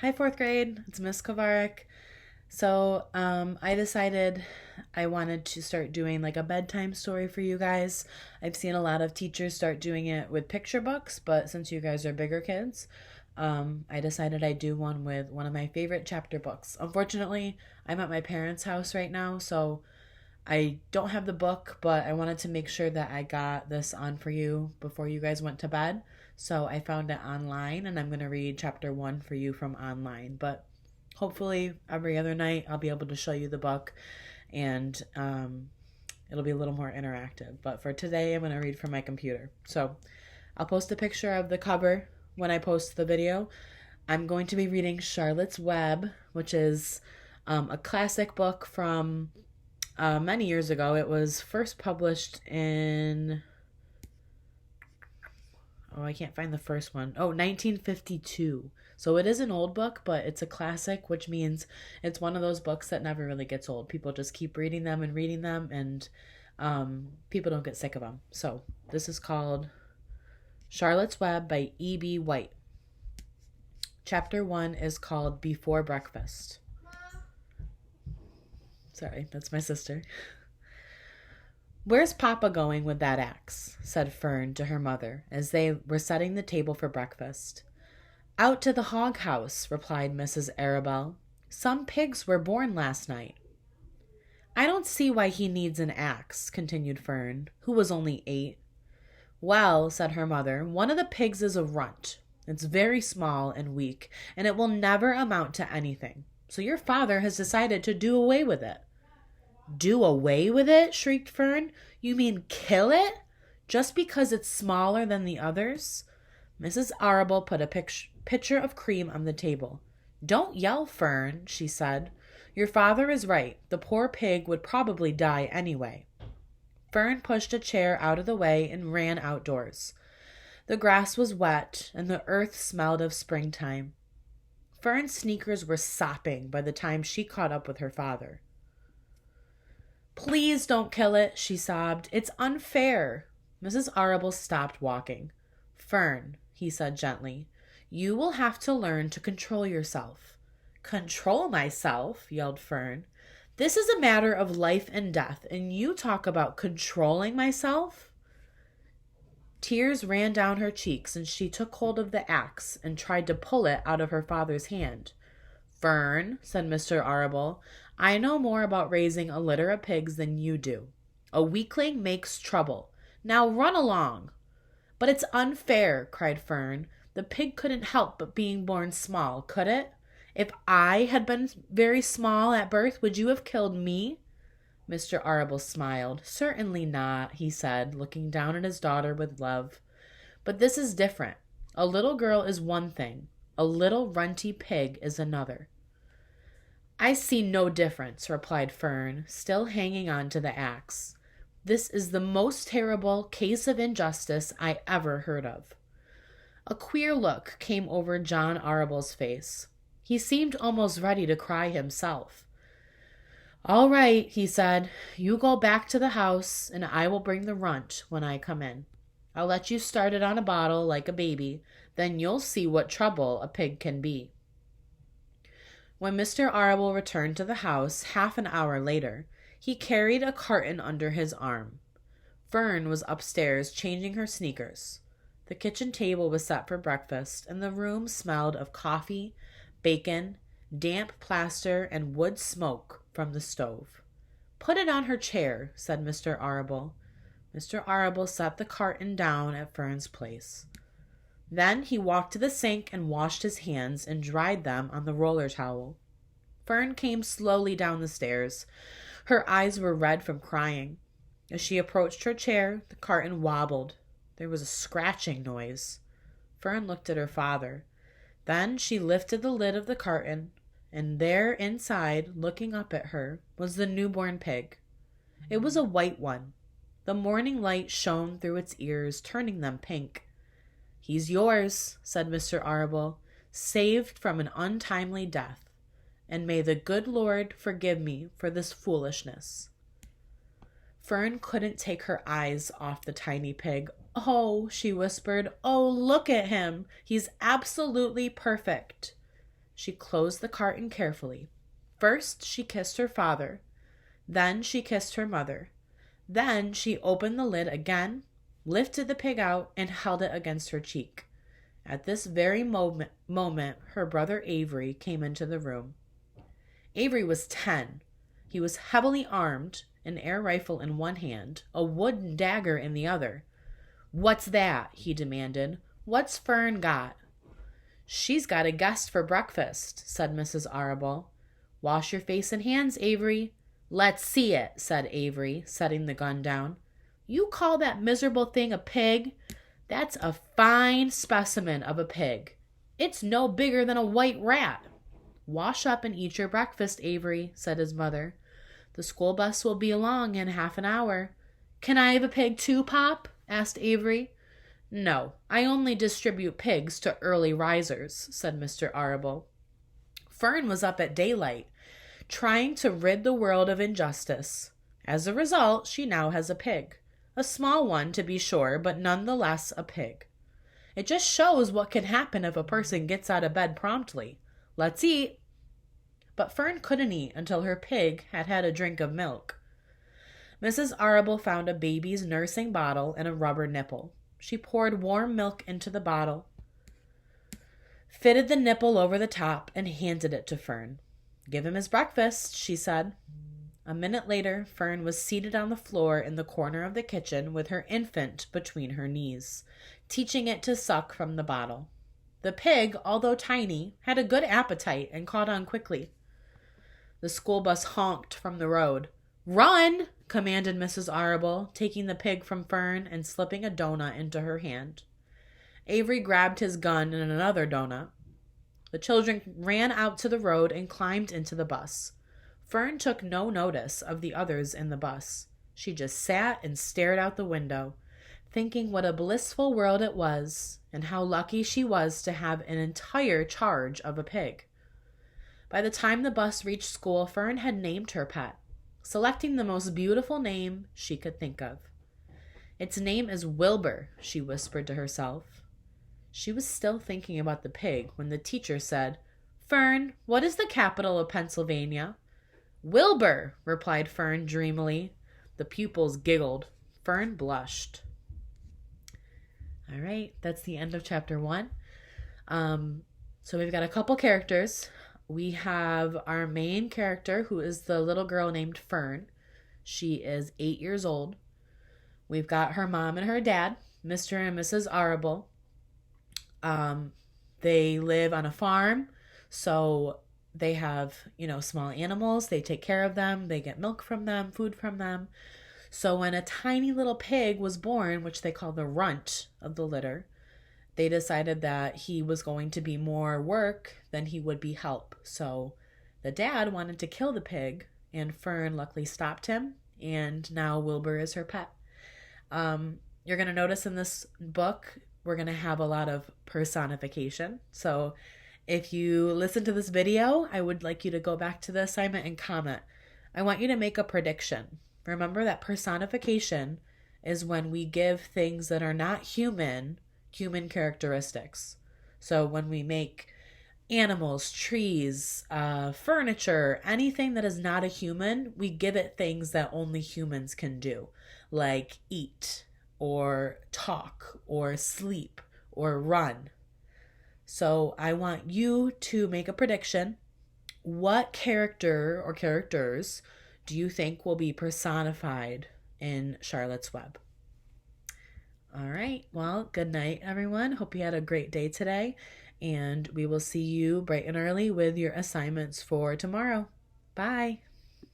Hi, fourth grade. It's Miss Kovarik. I decided I wanted to start doing like a bedtime story for you guys. I've seen a lot of teachers start doing it with picture books, but since you guys are bigger kids, I decided I'd do one with one of my favorite chapter books. Unfortunately, I'm at my parents' house right now, so I don't have the book, but I wanted to make sure that I got this on for you before you guys went to bed. So I found it online and I'm going to read chapter one for you from online. But hopefully, every other night, I'll be able to show you the book and it'll be a little more interactive. But for today, I'm going to read from my computer. So I'll post a picture of the cover when I post the video. I'm going to be reading Charlotte's Web, which is a classic book from many years ago. It was first published in, I can't find the first one. 1952. So it is an old book, but it's a classic, which means it's one of those books that never really gets old. People just keep reading them, and people don't get sick of them. So this is called Charlotte's Web by E.B. White. Chapter 1 is called Before Breakfast. Sorry, that's my sister. "Where's Papa going with that axe?" said Fern to her mother as they were setting the table for breakfast. "Out to the hog house," replied Mrs. Arabelle. "Some pigs were born last night." "I don't see why he needs an axe," continued Fern, who was only 8. "Well," said her mother, "one of the pigs is a runt. It's very small and weak, and it will never amount to anything. So your father has decided to do away with it." "Do away with it?" shrieked Fern. "You mean kill it? Just because it's smaller than the others?" Mrs. Arable put a pitcher of cream on the table. "Don't yell, Fern," she said. "Your father is right. The poor pig would probably die anyway." Fern pushed a chair out of the way and ran outdoors. The grass was wet, and the earth smelled of springtime. Fern's sneakers were sopping by the time she caught up with her father. "Please don't kill it," she sobbed. "It's unfair." Mrs. Arable stopped walking. "Fern," he said gently, "you will have to learn to control yourself." "Control myself?" yelled Fern. "This is a matter of life and death, and you talk about controlling myself?" Tears ran down her cheeks, and she took hold of the axe and tried to pull it out of her father's hand. "Fern," said Mr. Arable, "I know more about raising a litter of pigs than you do. A weakling makes trouble. Now run along." "But it's unfair," cried Fern. "The pig couldn't help but being born small, could it? If I had been very small at birth, would you have killed me?" Mr. Arable smiled. "Certainly not," he said, looking down at his daughter with love. "But this is different. A little girl is one thing. A little runty pig is another." "I see no difference," replied Fern, still hanging on to the axe. "This is the most terrible case of injustice I ever heard of." A queer look came over John Arable's face. He seemed almost ready to cry himself. "All right," he said. "You go back to the house, and I will bring the runt when I come in. I'll let you start it on a bottle like a baby. Then you'll see what trouble a pig can be." When Mr. Arable returned to the house half an hour later, he carried a carton under his arm. Fern was upstairs changing her sneakers. The kitchen table was set for breakfast, and the room smelled of coffee, bacon, damp plaster, and wood smoke from the stove. "Put it on her chair," said Mr. Arable. Mr. Arable set the carton down at Fern's place. Then he walked to the sink and washed his hands and dried them on the roller towel. Fern came slowly down the stairs. Her eyes were red from crying. As she approached her chair, the carton wobbled. There was a scratching noise. Fern looked at her father. Then she lifted the lid of the carton, and there inside, looking up at her, was the newborn pig. It was a white one. The morning light shone through its ears, turning them pink. "He's yours," said Mr. Arable, "saved from an untimely death. And may the good Lord forgive me for this foolishness." Fern couldn't take her eyes off the tiny pig. "Oh," she whispered, "oh, look at him. He's absolutely perfect." She closed the carton carefully. First, she kissed her father. Then she kissed her mother. Then she opened the lid again, lifted the pig out, and held it against her cheek. At this very moment, her brother Avery came into the room. Avery was 10. He was heavily armed, an air rifle in one hand, a wooden dagger in the other. "What's that?" he demanded. "What's Fern got?" "She's got a guest for breakfast," said Mrs. Arable. "Wash your face and hands, Avery." "Let's see it," said Avery, setting the gun down. "You call that miserable thing a pig? That's a fine specimen of a pig. It's no bigger than a white rat." "Wash up and eat your breakfast, Avery," said his mother. "The school bus will be along in half an hour." "Can I have a pig too, Pop?" asked Avery. "No, I only distribute pigs to early risers," said Mr. Arable. Fern was up at daylight, trying to rid the world of injustice. As a result, she now has a pig. A small one, to be sure, but nonetheless a pig. It just shows what can happen if a person gets out of bed promptly. Let's eat. But Fern couldn't eat until her pig had had a drink of milk. Mrs. Arable found a baby's nursing bottle and a rubber nipple. She poured warm milk into the bottle, fitted the nipple over the top, and handed it to Fern. "Give him his breakfast," she said. A minute later, Fern was seated on the floor in the corner of the kitchen with her infant between her knees, teaching it to suck from the bottle. The pig, although tiny, had a good appetite and caught on quickly. The school bus honked from the road. "Run!" commanded Mrs. Arable, taking the pig from Fern and slipping a donut into her hand. Avery grabbed his gun and another donut. The children ran out to the road and climbed into the bus. Fern took no notice of the others in the bus. She just sat and stared out the window, thinking what a blissful world it was, and how lucky she was to have an entire charge of a pig. By the time the bus reached school, Fern had named her pet, selecting the most beautiful name she could think of. "Its name is Wilbur," she whispered to herself. She was still thinking about the pig when the teacher said, "Fern, what is the capital of Pennsylvania?" "Wilbur," replied Fern dreamily. The pupils giggled. Fern blushed. All right, that's the end of chapter 1. So we've got a couple characters. We have our main character, who is the little girl named Fern. She is 8 years old. We've got her mom and her dad, Mr. and Mrs. Arable. They live on a farm, so they have, small animals. They take care of them. They get milk from them, food from them. So when a tiny little pig was born, which they call the runt of the litter, they decided that he was going to be more work than he would be help. So the dad wanted to kill the pig, and Fern luckily stopped him, and now Wilbur is her pet. You're going to notice in this book, we're going to have a lot of personification. So if you listen to this video, I would like you to go back to the assignment and comment. I want you to make a prediction. Remember that personification is when we give things that are not human characteristics. So when we make animals, trees, furniture, anything that is not a human, we give it things that only humans can do, like eat, or talk, or sleep, or run. So I want you to make a prediction. What character or characters do you think will be personified in Charlotte's Web? All right. Well, good night, everyone. Hope you had a great day today. And we will see you bright and early with your assignments for tomorrow. Bye.